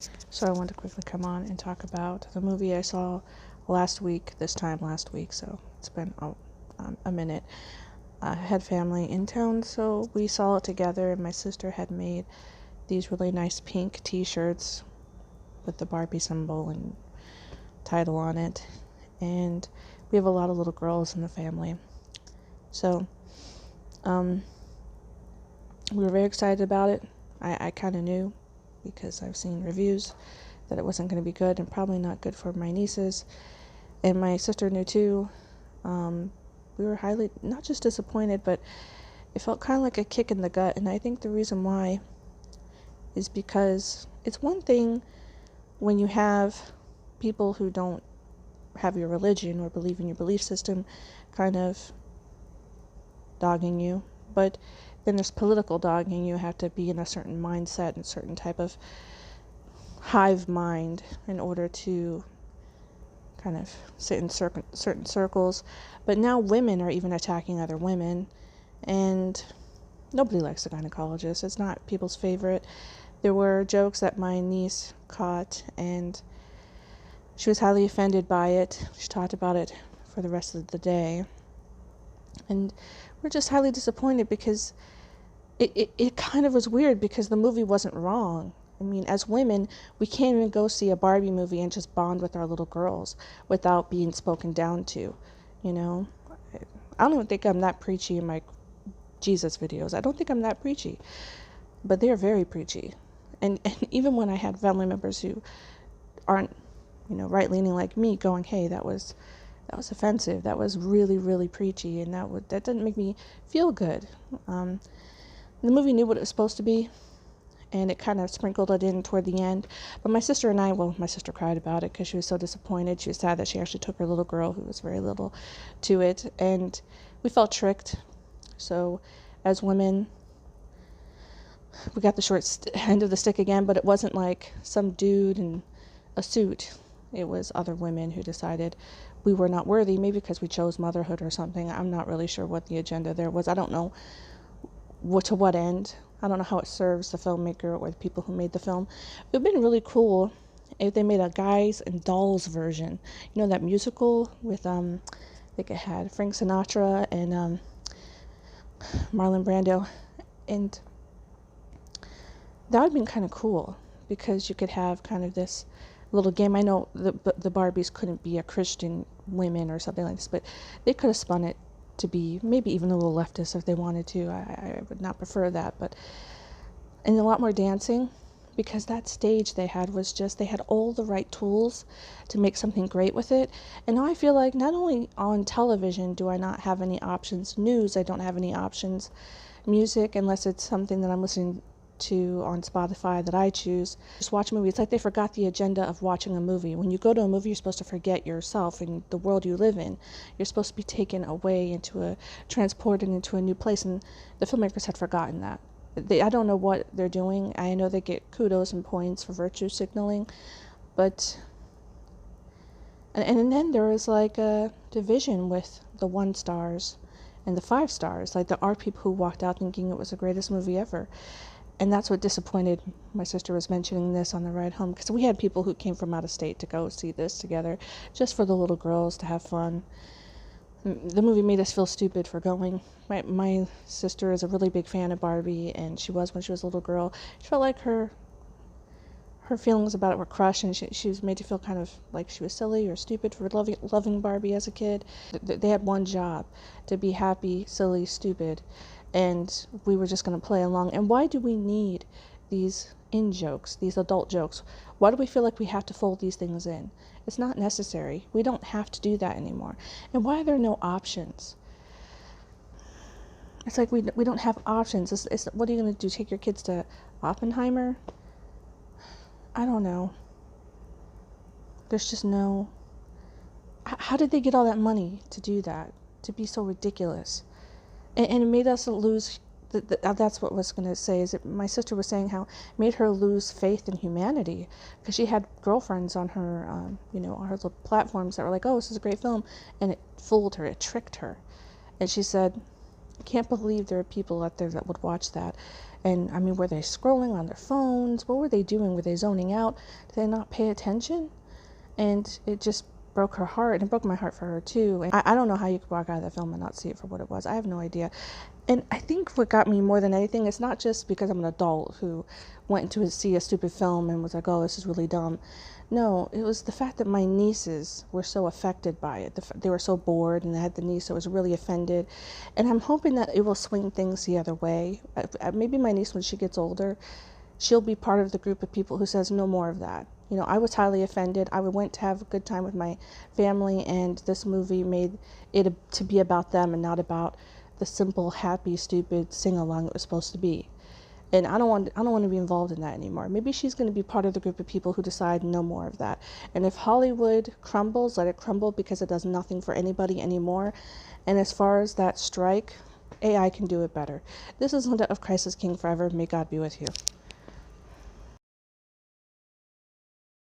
So I want to quickly come on and talk about the movie I saw last week, so it's been a minute. I had family in town, so we saw it together, and my sister had made these really nice pink t-shirts with the Barbie symbol and title on it, and we have a lot of little girls in the family. So, we were very excited about it. I kind of knew, because I've seen reviews, that it wasn't going to be good and probably not good for my nieces. And my sister knew too. We were highly, not just disappointed, but it felt kind of like a kick in the gut. And I think the reason why is because it's one thing when you have people who don't have your religion or believe in your belief system kind of dogging you, but then there's political dogging. You have to be in a certain mindset and a certain type of hive mind in order to kind of sit in certain circles. But now women are even attacking other women, and nobody likes a gynecologist. It's not people's favorite. There were jokes that my niece caught, and she was highly offended by it. She talked about it for the rest of the day, and we're just highly disappointed because it kind of was weird, because the movie wasn't wrong. I mean, as women, we can't even go see a Barbie movie and just bond with our little girls without being spoken down to, you know? I don't even think I'm that preachy in my Jesus videos. I don't think I'm that preachy, but they're very preachy. And even when I had family members who aren't, right-leaning like me, going, hey, that was offensive. That was really, really preachy, and that didn't make me feel good. The movie knew what it was supposed to be, and it kind of sprinkled it in toward the end. But my sister cried about it because she was so disappointed. She was sad that she actually took her little girl, who was very little, to it, and we felt tricked. So as women, we got the short end of the stick again, but it wasn't like some dude in a suit. It was other women who decided we were not worthy, maybe because we chose motherhood or something. I'm not really sure what the agenda there was. I don't know to what end. I don't know how it serves the filmmaker or the people who made the film. It would have been really cool if they made a guys and dolls version. You know, that musical with I think it had Frank Sinatra and Marlon Brando, and that would have been kind of cool, because you could have kind of this little game. I know the Barbies couldn't be a Christian women or something like this, but they could have spun it to be maybe even a little leftist if they wanted to. I would not prefer that, and a lot more dancing, because that stage they had was just, they had all the right tools to make something great with it. And now I feel like not only on television do I not have any options, news, I don't have any options, music, unless it's something that I'm listening to on Spotify that I choose. Just watch a movie. It's like they forgot the agenda of watching a movie. When you go to a movie, you're supposed to forget yourself and the world you live in. You're supposed to be taken away transported into a new place, and the filmmakers had forgotten that. I don't know what they're doing. I know they get kudos and points for virtue signaling, but and then there was like a division with the 1 stars and the 5 stars. Like, there are people who walked out thinking it was the greatest movie ever. And that's what disappointed. My sister was mentioning this on the ride home, because we had people who came from out of state to go see this together, just for the little girls to have fun. The movie made us feel stupid for going. My sister is a really big fan of Barbie, and she was when she was a little girl. She felt like her feelings about it were crushed, and she was made to feel kind of like she was silly or stupid for loving Barbie as a kid. They had one job: to be happy, silly, stupid. And we were just going to play along. And why do we need these in-jokes, these adult jokes? Why do we feel like we have to fold these things in? It's not necessary. We don't have to do that anymore. And why are there no options? It's like we don't have options. What are you going to do, take your kids to Oppenheimer? I don't know. There's just no... How did they get all that money to do that? To be so ridiculous? And it made us lose, that's what I was going to say, is that my sister was saying how it made her lose faith in humanity, because she had girlfriends on her, on her little platforms that were like, oh, this is a great film, and it fooled her, it tricked her. And she said, Can't believe there are people out there that would watch that. And I mean, were they scrolling on their phones? What were they doing? Were they zoning out? Did they not pay attention? And it just broke her heart, and it broke my heart for her too. And I don't know how you could walk out of that film and not see it for what it was. I have no idea. And I think what got me more than anything, it's not just because I'm an adult who went to see a stupid film and was like, oh, this is really dumb. No, it was the fact that my nieces were so affected by it. They were so bored, and I had the niece that was really offended. And I'm hoping that it will swing things the other way. Maybe my niece, when she gets older, she'll be part of the group of people who says no more of that. You know, I was highly offended. I went to have a good time with my family, and this movie made it to be about them and not about the simple, happy, stupid sing-along it was supposed to be. And I don't want to be involved in that anymore. Maybe she's going to be part of the group of people who decide no more of that. And if Hollywood crumbles, let it crumble, because it does nothing for anybody anymore. And as far as that strike, AI can do it better. This is Linda of Crisis King Forever. May God be with you.